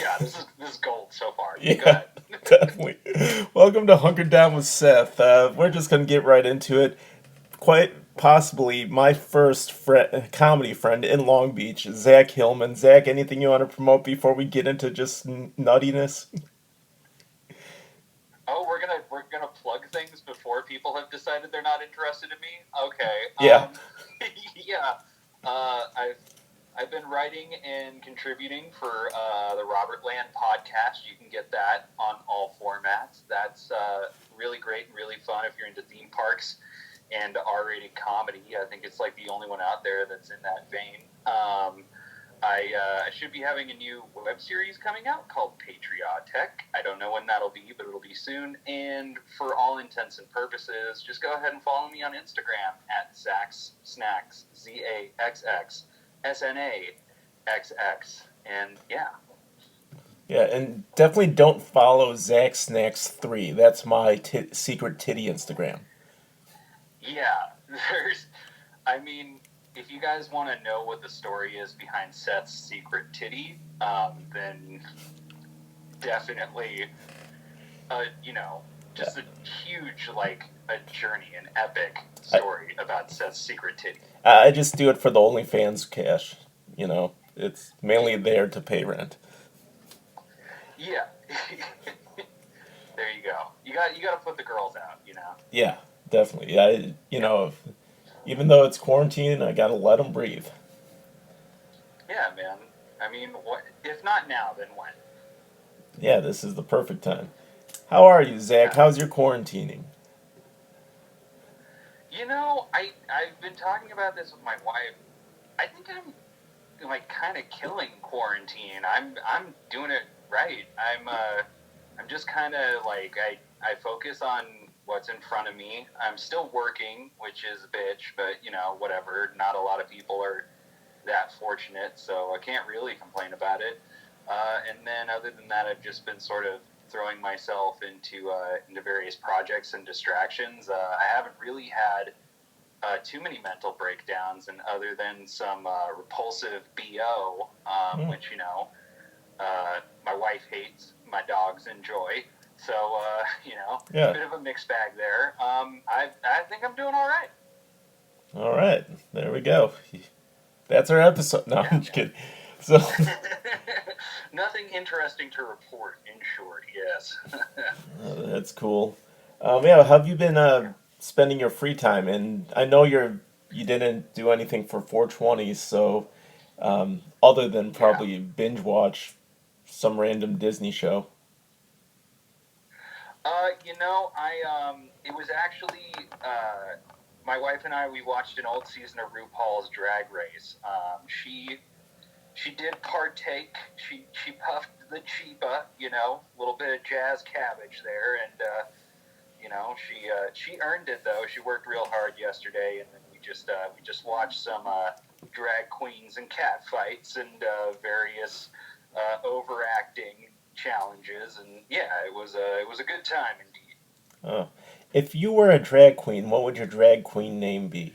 Yeah, this is gold so far. Go Yeah, ahead. definitely. Welcome to Hunkered Down with Seth. We're just gonna get right into it. Quite possibly my first comedy friend in Long Beach, Zack Hillman. Zack, anything you want to promote before we get into just nuttiness? Oh, we're gonna plug things before people have decided they're not interested in me. Okay. Yeah. Yeah. I've been writing and contributing for the Robert Land podcast. You can get that on all formats. That's really great and really fun if you're into theme parks and R-rated comedy. I think it's like the only one out there that's in that vein. I should be having a new web series coming out called Patriotic. I don't know when that'll be, but it'll be soon. And for all intents and purposes, just go ahead and follow me on Instagram at Zaxx Snacks, ZAXXSNAXX. And yeah, Yeah, and definitely don't follow Zack Snacks 3. That's my secret titty Instagram. yeah, there's, I mean, if you guys want to know what the story is behind Seth's secret titty, then definitely Yeah. just a huge, like, a journey, an epic I, story about Seth's secret titty. I just do it for the OnlyFans cash. It's mainly there to pay rent. Yeah. There you go. You got to put the girls out. Yeah, definitely. Yeah, even though it's quarantine, I gotta let them breathe. Yeah, man. I mean, what if not now, then when? Yeah, this is the perfect time. How are you, Zach? Yeah. How's your quarantining? I've been talking about this with my wife. I think I'm like kind of killing quarantine. I'm doing it right. I'm just kind of like I focus on what's in front of me. I'm still working, which is a bitch, but whatever. Not a lot of people are that fortunate, so I can't really complain about it. And then other than that, I've just been sort of throwing myself into various projects and distractions. I haven't really had too many mental breakdowns, and other than some repulsive bo, Hmm. which my wife hates, my dogs enjoy. So Yeah. bit of a mixed bag there. I think I'm doing all right. All right. There we go. That's our episode. No, Yeah, I'm just kidding. So, man. Nothing interesting to report, in short. Yes. that's cool. Yeah, how have you been Yeah. spending your free time? And I know you didn't do anything for 420, so other than Yeah. probably binge watch some random Disney show. It was actually my wife and I. We watched an old season of RuPaul's Drag Race. She did partake. She puffed the cheepa, a little bit of jazz cabbage there, and she earned it though. She worked real hard yesterday, and then we just watched some drag queens and cat fights and various overacting challenges, and yeah, it was a good time indeed. Oh. If you were a drag queen, what would your drag queen name be?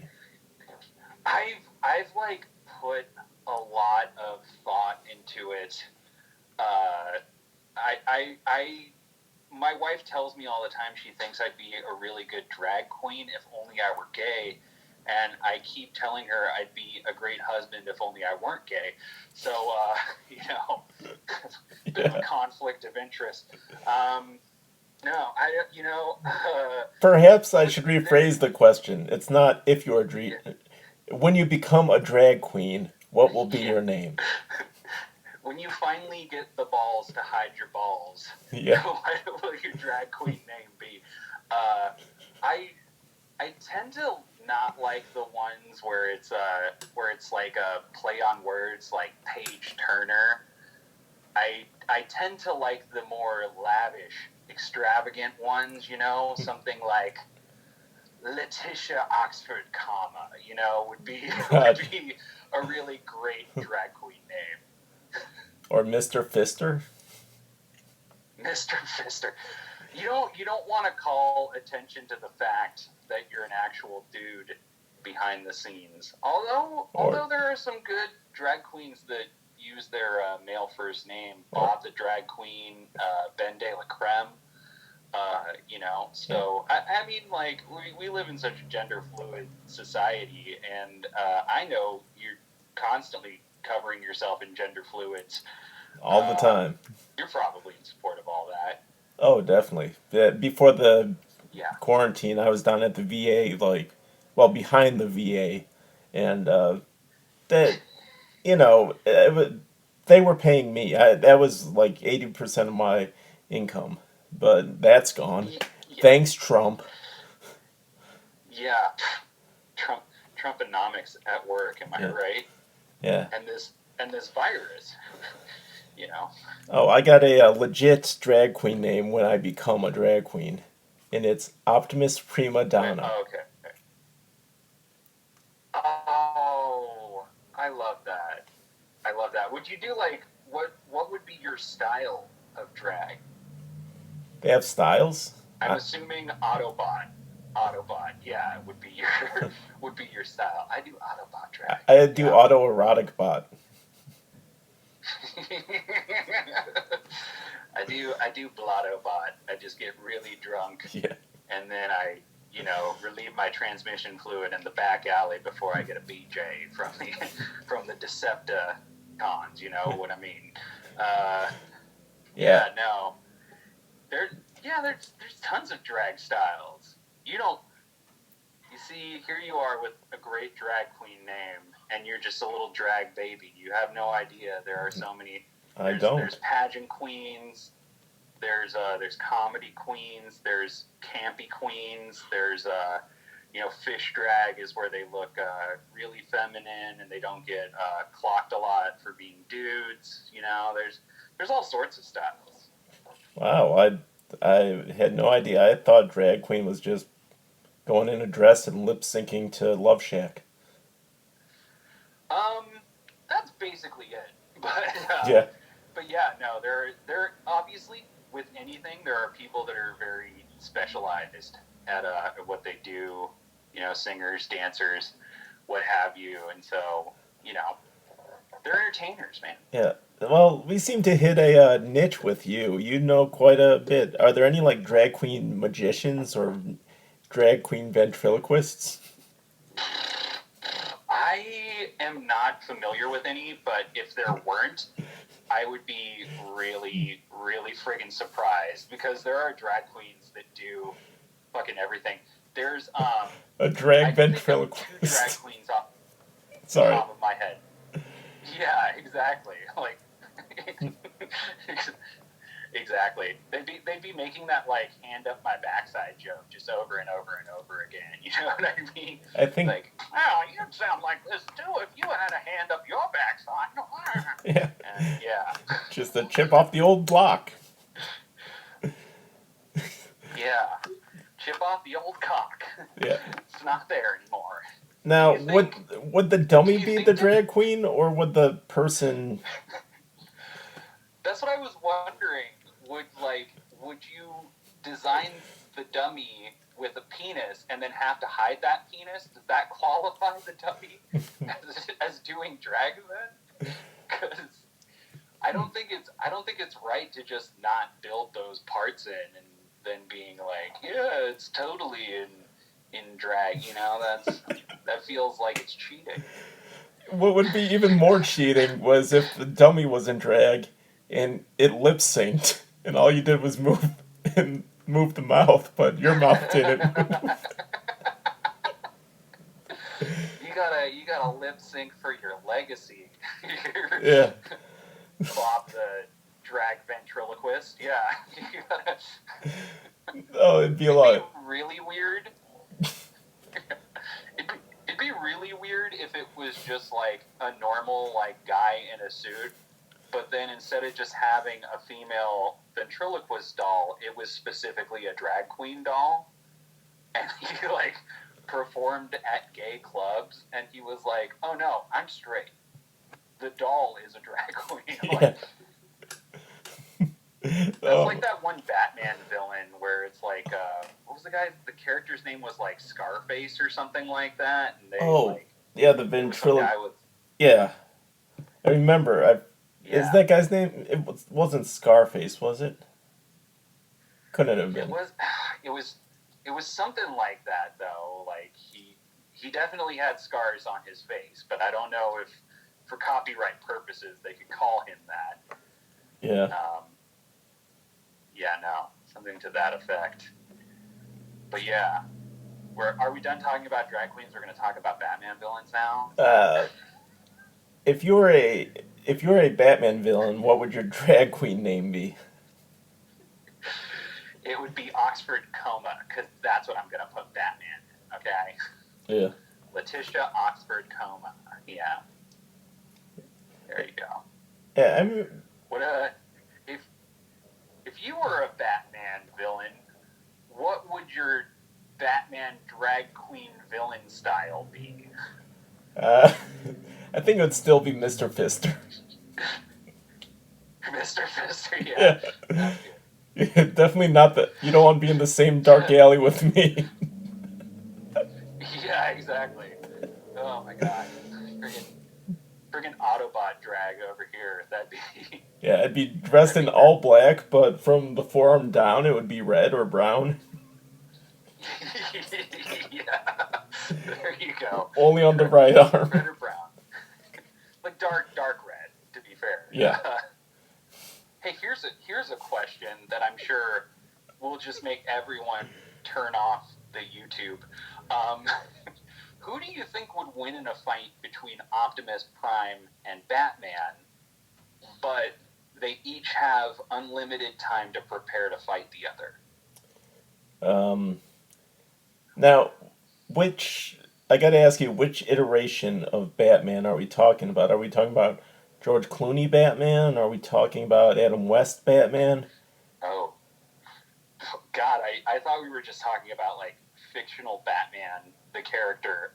I've like put a lot of thought into it. Uh, I my wife tells me all the time she thinks I'd be a really good drag queen if only I were gay. And I keep telling her I'd be a great husband if only I weren't gay. So, you know, bit of a Yeah. conflict of interest. No, Perhaps I with should there, rephrase the question. It's not if you're yeah, when you become a drag queen, what will be yeah. your name? When you finally get the balls to hide your balls, Yeah. what will your drag queen name be? Uh, I I tend to not like the ones where it's like a play on words like Page Turner. I tend to like the more lavish, extravagant ones. Something like Letitia Oxford, would be would God. be a really great drag queen name. Or Mr. Fister? Mr. Fister. You don't want to call attention to the fact that you're an actual dude behind the scenes. Although Or although there are some good drag queens that use their male first name. Bob the drag queen, Ben de la Creme. Yeah. So I mean, like we live in such a gender fluid society, and I know you're constantly covering yourself in gender fluids. All the Uh, time. you're probably in support of all that. Oh, definitely. Yeah, before the Yeah. quarantine, I was down at the VA, like, well, behind the VA, and that you know, they were paying me. That was like 80% of my income, but that's gone. Yeah. Thanks, Trump. Yeah. Trump Trumponomics at work. Am I Yeah, right? yeah. And this virus. You know. Oh, I got a, legit drag queen name when I become a drag queen, and it's Optimus Prima Wait. Donna. Oh, okay. Oh, I love that. I love that. Would you do like what would be your style of drag? They have styles. I'm assuming Autobot. Autobot, yeah, would be your would be your style. I do Autobot drag. I do Yeah. autoerotic bot. I do Blottobot. I just get really drunk Yeah, and then I relieve my transmission fluid in the back alley before I get a BJ from the from the Decepticons. You know what I mean? Uh, yeah. yeah, no. There, yeah, there's tons of drag styles. You don't. You see, here you are with a great drag queen name, and you're just a little drag baby. You have no idea. There are so many. I There's don't. pageant queens. There's comedy queens. There's campy queens. There's fish drag is where they look really feminine and they don't get clocked a lot for being dudes. There's all sorts of styles. Wow, I had no idea. I thought drag queen was just going in a dress and lip syncing to Love Shack. Um, that's basically it. Yeah, But yeah, no, there obviously with anything there are people that are very specialized at what they do. Singers, dancers, what have you, and so they're entertainers, man. yeah. Well, we seem to hit a, niche with you. You know quite a bit. Are there any like drag queen magicians or drag queen ventriloquists? I am not familiar with any, but if there weren't, I would be really, really friggin' surprised because there are drag queens that do fucking everything. There's A I drag can think of two drag ventriloquist. queens off the Sorry. top of my head. Yeah, exactly. Like exactly. They'd be making that like hand up my backside joke just over and over and over again. You know what I mean? I think, Like, oh, you'd sound like this too if you had a hand up your backside. yeah, And yeah, just a chip off the old block. yeah. Chip off the old cock. Yeah. It's not there anymore. Now, Do you think? would the Do dummy you be think the that? drag queen, or would the person? That's what I was wondering. Would you design the dummy with a penis and then have to hide that penis? Does that qualify the dummy as doing drag then? Because I don't think it's right to just not build those parts in and then being like, yeah, it's totally in drag. That feels like it's cheating. What would be even more cheating was if the dummy was in drag and it lip synced, and all you did was move and move the mouth, but your mouth didn't move. You gotta lip sync for your legacy. Yeah. Bob the drag ventriloquist. Yeah. You gotta, Oh, it'd be a it'd be lot. really weird. It'd be really weird if it was just like a normal like guy in a suit, but then instead of just having a female ventriloquist doll, it was specifically a drag queen doll, and he like performed at gay clubs, and he was like, "Oh no, I'm straight. The doll is a drag queen." Yeah. Like, that's Oh, like that one Batman villain where it's like, what was the guy? The character's name was like Scarface or something like that, and they oh, like yeah, the it was some ventrilo. guy with Yeah, I remember. Is Yeah, that guy's name? Wasn't Scarface, was it? Couldn't have it been. was, it was, it was something like that though. Like he definitely had scars on his face, but I don't know if, for copyright purposes, they could call him that. Yeah. Um, yeah, no, something to that effect. But yeah, are we done talking about drag queens? We're going to talk about Batman villains now. Is that? Uh, if you were a Batman villain, what would your drag queen name be? It would be Oxford Coma, because that's what I'm going to put Batman in. Okay, Yeah. Letitia Oxford Coma. Yeah, there you go. Yeah. I mean, What if if you were a Batman villain, what would your Batman drag queen villain style be? uh, I think it would still be Mr. Fister. Mr. Fister, yeah, Yeah. that's good. Definitely not that. You don't want to be in the same dark alley with me. Yeah, exactly. Oh my god. Friggin' Autobot drag over here. That'd be Yeah, I'd be dressed that'd in be all black, but from the forearm down, it would be red or brown. yeah. There you go. Only on the right Red arm. or brown. Like dark red, to be fair. Yeah. Hey, here's a question that I'm sure will just make everyone turn off the YouTube. Um, who do you think would win in a fight between Optimus Prime and Batman, but they each have unlimited time to prepare to fight the other? Um, now, which I gotta ask you, which iteration of Batman are we talking about? Are we talking about George Clooney Batman? Are we talking about Adam West Batman? Oh, God, I thought we were just talking about like fictional Batman, the character.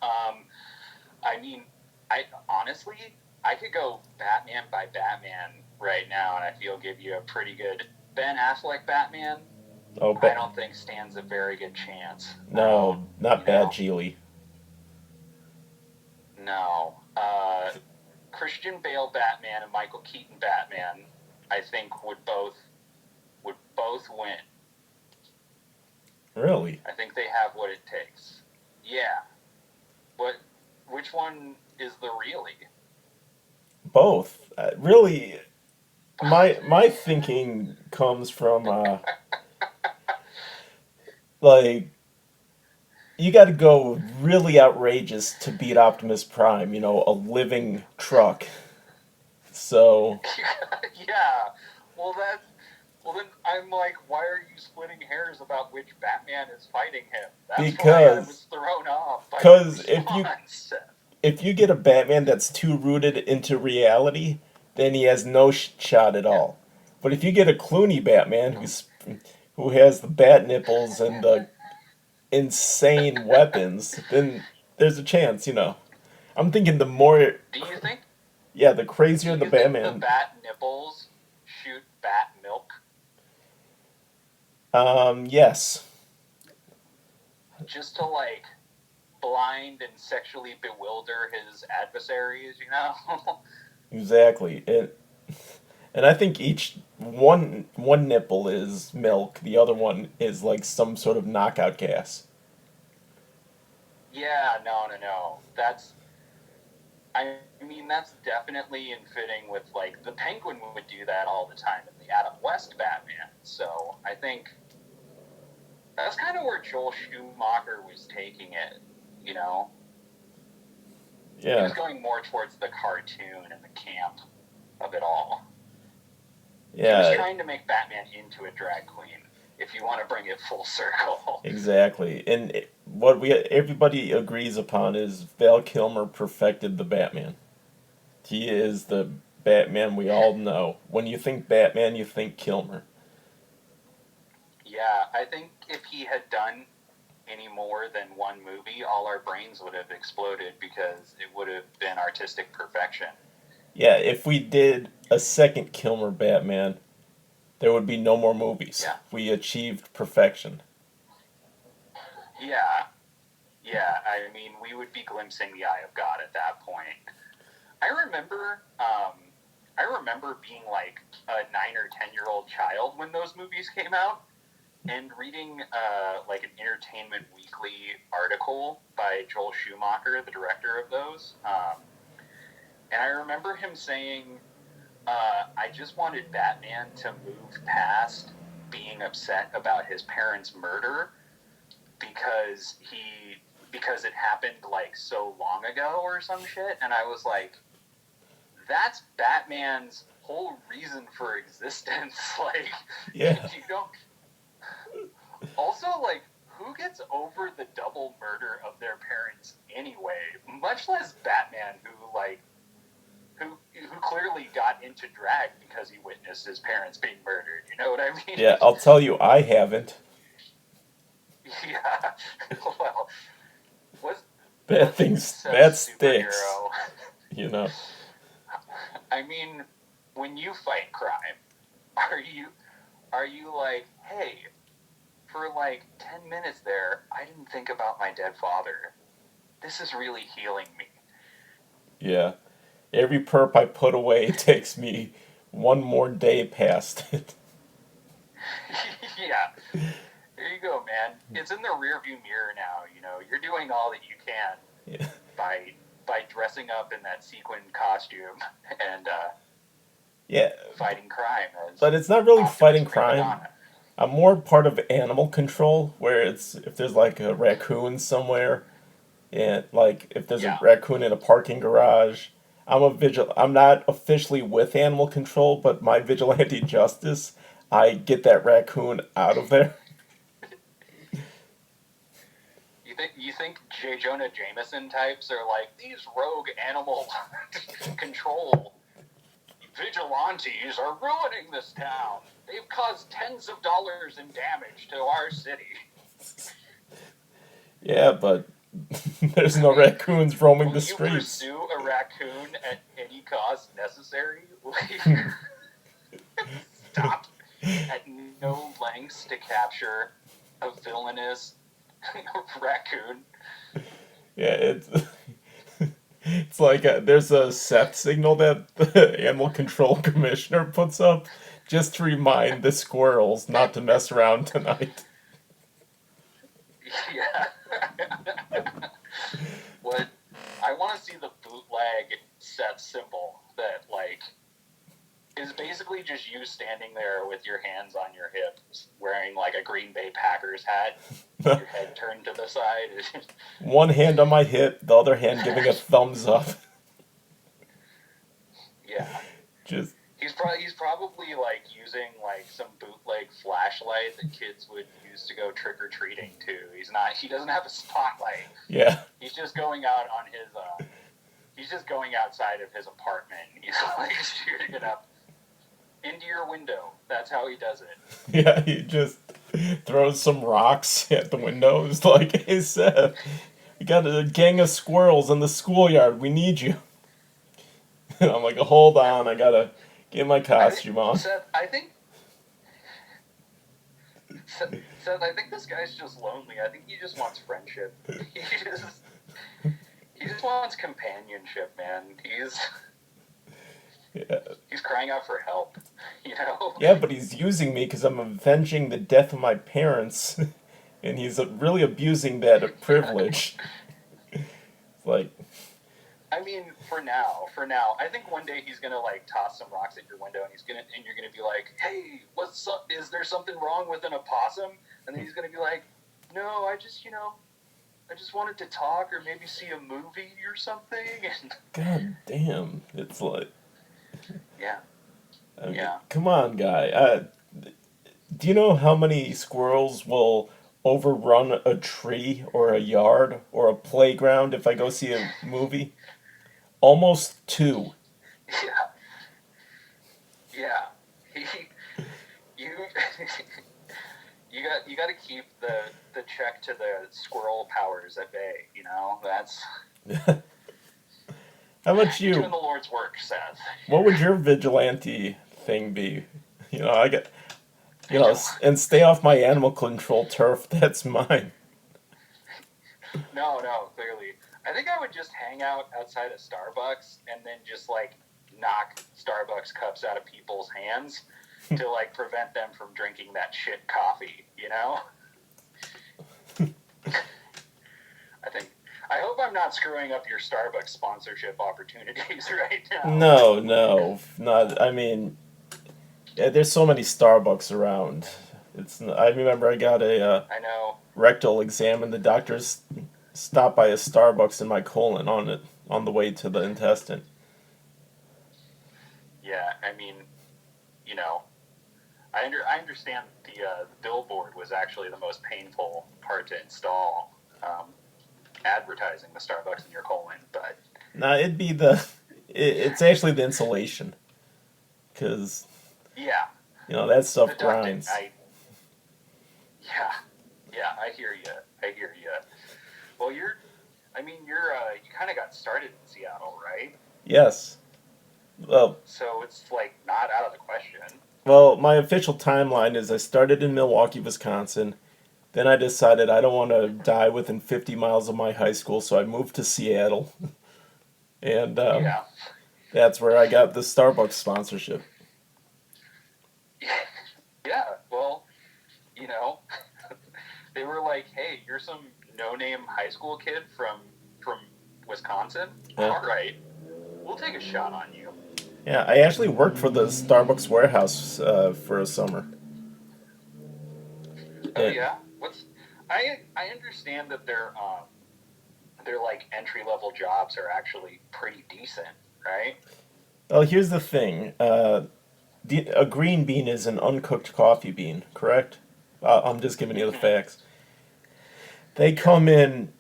I mean, I honestly, I could go Batman by Batman right now, and I feel give you a pretty good Ben Affleck Batman. Oh, I don't think stands a very good chance. I don't, no, not Bad Geely. no. Christian Bale Batman and Michael Keaton Batman, I think would both win. Really? I think they have what it takes. Yeah. But which one is the really? Both. Really, my thinking comes from like you got to go really outrageous to beat Optimus Prime. You know, a living truck. So Yeah. Well, then I'm like, why are you splitting hairs about which Batman is fighting him? That's why I because was thrown off by your because response. if you get a Batman that's too rooted into reality, then he has no shot at Yeah. all. But if you get a Clooney Batman who has the bat nipples and the insane weapons, then there's a chance. You know, I'm thinking the more, Do you think? yeah, the Do crazier the you think the Batman. bat nipples shoot bat milk? Yes, Just to like blind and sexually bewilder his adversaries, you know? exactly. And I think each one nipple is milk, the other one is like some sort of knockout gas. Yeah, no. That's definitely in fitting with like the Penguin would do that all the time in the Adam West Batman. So I think that's kind of where Joel Schumacher was taking it. You know, he was Yeah, going more towards the cartoon and the camp of it all. He was yeah, trying to make Batman into a drag queen. If you want to bring it full circle. exactly. And what we everybody agrees upon is Val Kilmer perfected the Batman. He is the Batman we all know. When you think Batman, you think Kilmer. Yeah, I think if he had done any more than one movie, all our brains would have exploded because it would have been artistic perfection. Yeah, if we did a second Kilmer Batman, there would be no more movies. Yeah. We achieved perfection. Yeah. Yeah. I mean, we would be glimpsing the eye of God at that point. I remember I remember being like a 9 or 10 year old child when those movies came out, and reading like an Entertainment Weekly article by Joel Schumacher, the director of those. And I remember him saying, I just wanted Batman to move past being upset about his parents' murder because because it happened like so long ago or some shit. And I was like, that's Batman's whole reason for existence. Like, Yeah. you don't. Also, like, who gets over the double murder of their parents anyway? Much less Batman, who clearly got into drag because he witnessed his parents being murdered. You know what I mean? Yeah, I'll tell you, I haven't. Yeah. Well, what's That what's thing's that Seth's sticks. superhero? You know. I mean, when you fight crime, are you like, hey, for like 10 minutes there, I didn't think about my dead father. This is really healing me. Yeah. Every perp I put away takes me one more day past it. Yeah. There you go, man. It's in the rearview mirror now. You're doing all that you can Yeah. by dressing up in that sequin costume and Yeah. fighting crime as But it's not really Optimus fighting Prima crime. Donna. I'm more part of animal control, where it's if there's like a raccoon somewhere, and like if there's a Yeah. raccoon in a parking garage, I'm a vigil. I'm not officially with animal control, but my vigilante justice, I get that raccoon out of there. You think J. Jonah Jameson types are like, these rogue animal control vigilantes are ruining this town. They've caused tens of dollars in damage to our city. Yeah, but there's I no mean, raccoons roaming will the you streets. pursue a raccoon at any cost necessary? Stop at no lengths to capture a villainous raccoon. Yeah, it's like there's a Seth signal that the animal control commissioner puts up just to remind the squirrels not to mess around tonight. Yeah. What I want to see the bootleg Seth symbol that like is basically just you standing there with your hands on your hips, wearing like a Green Bay Packers hat, your head turned to the side. One hand on my hip, the other hand giving a thumbs up. Yeah. Just He's probably like using like some bootleg flashlight that kids would use to go trick or treating too. He doesn't have a spotlight. yeah, He's just going out on his he's just going outside of his apartment. He's like shooting it up into your window. That's how he does it. yeah. He just throws some rocks at the windows, like, "Hey Seth, we got a gang of squirrels in the schoolyard. We need you." And I'm like, "Hold on, I gotta get my I think costume on." Seth, I think this guy's just lonely. I think he just wants friendship. Just he just wants companionship, man. Yeah. He's crying out for help. You know? Yeah, but he's using me because I'm avenging the death of my parents, and he's really abusing that privilege. It's like, I mean, for now, I think one day he's gonna like toss some rocks at your window, and you're gonna be like, "Hey, what's up? Is there something wrong with an opossum?" And then he's gonna be like, "No, I just wanted to talk or maybe see a movie or something." And God damn, it's like, yeah, I mean, yeah. come on, guy. Do you know how many squirrels will overrun a tree or a yard or a playground if I go see a movie? Almost two. Yeah, yeah. He, you, you got to keep the check to the squirrel powers at bay. You know, that's How about you're doing you? the Lord's work, Seth. What would your vigilante thing be? I get, Vigil. and stay off my animal control turf. That's mine. No, clearly. I think I would just hang out outside of Starbucks and then just like knock Starbucks cups out of people's hands to like prevent them from drinking that shit coffee, you know? I think I hope I'm not screwing up your Starbucks sponsorship opportunities right now. No, not. I mean, yeah, there's so many Starbucks around. I remember I got a I know. rectal exam, and the doctors stopped by a Starbucks in my colon on the way to the intestine. Yeah, I mean, you know, I understand the billboard was actually the most painful part to install. Advertising the Starbucks in your colon, but Nah, it's actually the insulation, because yeah, that the stuff ducting. grinds. I hear you. I hear you. Well, you kind of got started in Seattle, right? Yes. Well, So it's like not out of the question. well, my official timeline is I started in Milwaukee, Wisconsin. Then I decided I don't want to die within 50 miles of my high school, so I moved to Seattle, and Yeah. that's where I got the Starbucks sponsorship. Yeah. Well, you know, they were like, "Hey, you're some no-name high school kid from Wisconsin. Yeah. All right, we'll take a shot on you." Yeah, I actually worked for the Starbucks warehouse for a summer. Oh Yeah. yeah. I understand that their like entry level jobs are actually pretty decent, right? Well, here's the thing. A green bean is an uncooked coffee bean, correct? I'm just giving you the Mm-hmm. facts. They Yeah. come in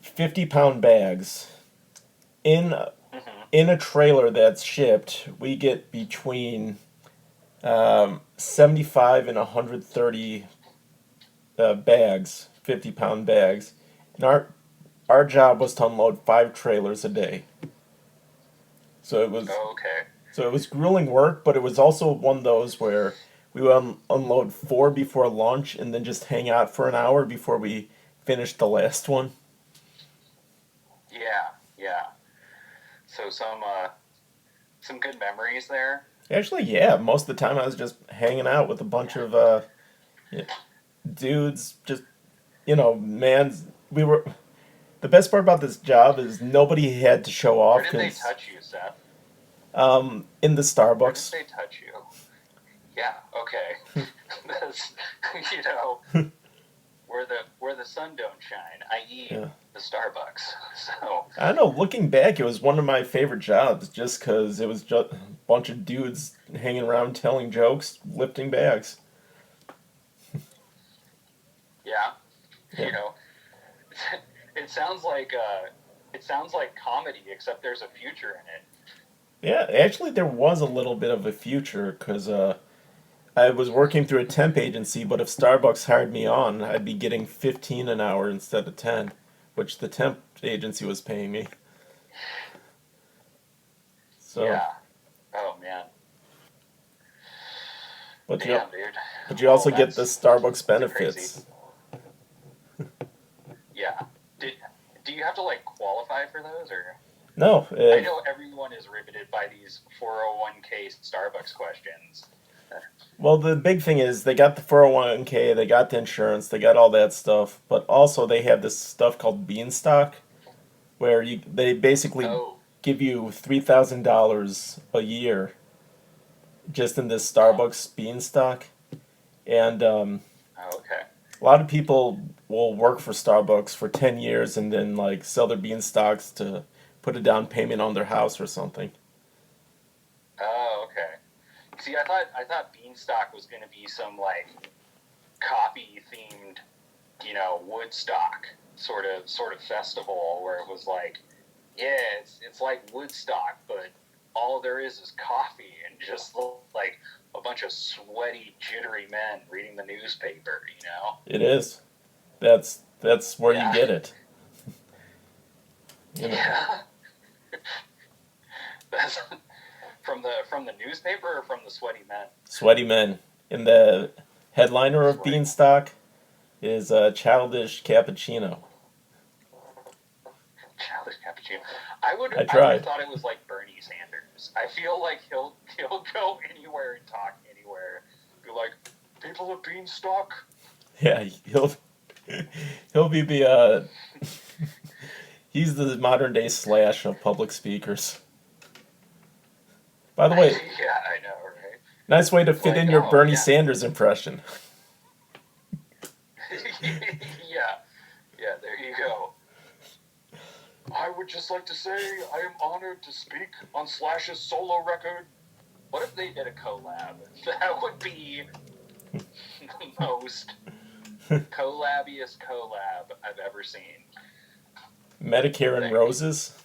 50-pound bags. In Mm-hmm. in a trailer that's shipped, we get between 75 and 130 bags, 50-pound bags. And our job was to unload 5 trailers a day. So it was Okay. so it was grueling work, but it was also one of those where we would unload 4 before lunch and then just hang out for an hour before we finished the last one. Yeah. Yeah. So some good memories there. Actually, yeah, most of the time I was just hanging out with a bunch of yeah, dudes. Just man, we were. The best part about this job is nobody had to show Where off did they because touch you, Seth? in the Where did Starbucks. they touch you? Yeah. Okay. That's, you know where the sun don't shine, i.e. Yeah. the Starbucks. So I don't know. Looking back, it was one of my favorite jobs just because it was just a bunch of dudes hanging around, telling jokes, lifting bags. yeah, Yeah. you know, it sounds like comedy, except there's a future in it. Yeah, actually, there was a little bit of a future because I was working through a temp agency, but if Starbucks hired me on, I'd be getting 15 an hour instead of 10, which the temp agency was paying me. So, Yeah. Oh man. but you Damn, dude. but you Well, also get the Starbucks that's crazy. benefits. Yeah. Did do you have to like qualify for those, or No, I know everyone is riveted by these 401k Starbucks questions. well, the big thing is they got the 401k, they got the insurance, they got all that stuff, but also they have this stuff called Beanstalk, where they basically Oh. give you $3,000 a year just in this Oh. Starbucks Beanstalk, and Oh, okay. a lot of people will work for Starbucks for 10 years and then like sell their Beanstalks to put a down payment on their house or something. Oh, okay. See, I thought Beanstalk was going to be some like coffee themed, Woodstock sort of festival where it was like, yeah, it's like Woodstock, but all there is coffee and just like a bunch of sweaty, jittery men reading the newspaper. It is. That's where you Yeah. get it. Yeah. That's from the newspaper or from the sweaty men. Sweaty men. And the headliner of Sweaty. Beanstalk is Childish Cappuccino. Childish cappuccino. I would I have tried. thought it was like Bernie Sanders. interviews. I feel like he'll go anywhere and talk anywhere. Be like, people of Beanstalk. Yeah, he'll be the he's the modern day Slash of public speakers. By the way, Yeah, I know, right? nice way to fit Like, in your oh, Bernie yeah. Sanders impression. Yeah, there you go. I would just like to say I am honored to speak on Slash's solo record. What if they did a collab? That would be the most collabiest collab I've ever seen. Medicare and Roses.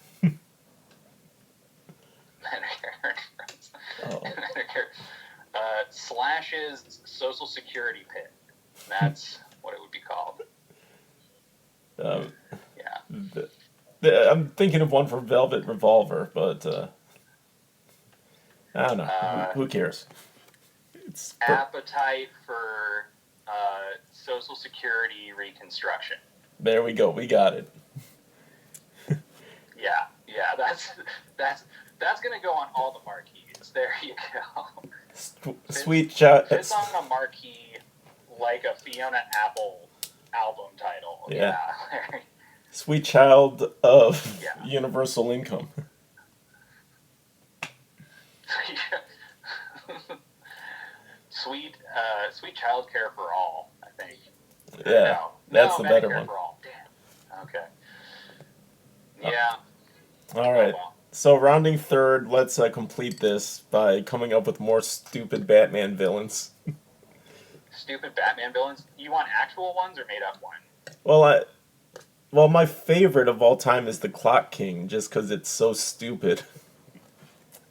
Oh. Medicare. Slash's Social Security pit. That's what it would be called. Yeah. I'm thinking of one for Velvet Revolver, but I don't know. Who cares? It's Appetite for Social Security reconstruction. There we go. We got it. Yeah. That's gonna go on all the marquees. There you go. Sweet child. It's on a marquee like a Fiona Apple album title. Yeah. Sweet child of universal income. Sweet child care for all, I think. Yeah, that's the better one. For all. Damn. Okay. Yeah. All right. Oh, well. So rounding third, let's complete this by coming up with more stupid Batman villains. Stupid Batman villains? You want actual ones or made up one? Well, my favorite of all time is the Clock King, just because it's so stupid.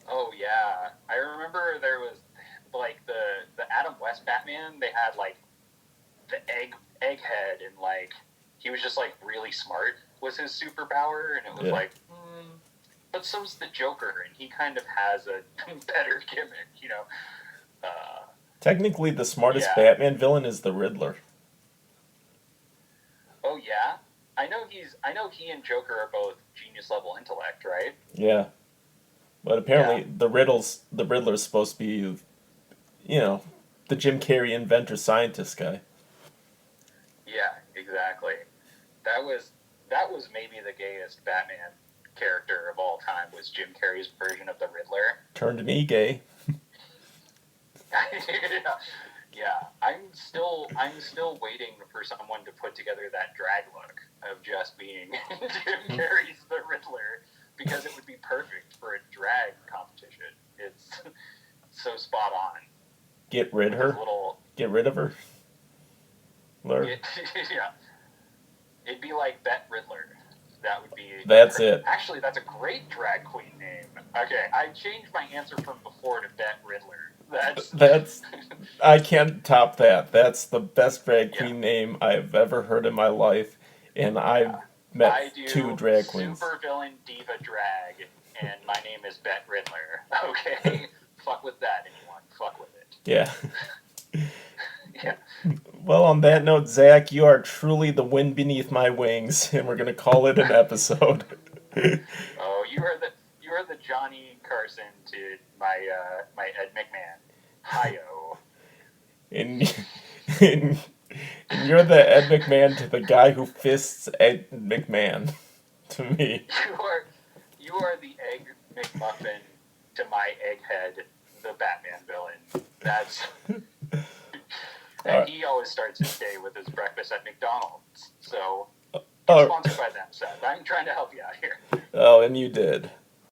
Oh yeah, I remember there was like the Adam West Batman. They had like the egghead, and like he was just like really smart was his superpower, and it was like. But so's the Joker, and he kind of has a better gimmick, you know. Technically, the smartest Batman villain is the Riddler. Oh yeah, I know he and Joker are both genius level intellect, right? Yeah, but apparently the Riddler's supposed to be, you know, the Jim Carrey inventor scientist guy. Yeah, exactly. That was maybe the gayest Batman character of all time was Jim Carrey's version of the Riddler. Turned an e-gay. Yeah. I'm still waiting for someone to put together that drag look of just being Jim Carrey's the Riddler, because it would be perfect for a drag competition. It's so spot on. Get rid of her. Get rid of her. Yeah. It'd be like Bet Riddler. That would be... That's it. Actually, that's a great drag queen name. Okay, I changed my answer from before to Bet Riddler. That's... I can't top that. That's the best drag queen name I've ever heard in my life. And I've met 2 drag queens. Super villain diva drag, and my name is Bet Riddler. Okay? Fuck with that, anyone. Fuck with it. Yeah. Yeah. Well, on that note, Zach, you are truly the wind beneath my wings, and we're gonna call it an episode. Oh, you are the Johnny Carson to my Ed McMahon. Hi-yo. And you're the Ed McMahon to the guy who fists Ed McMahon. To me. You are the Egg McMuffin to my Egghead, the Batman villain. That's. And he always starts his day with his breakfast at McDonald's. So, sponsored by them, Seth. I'm trying to help you out here. Oh, and you did.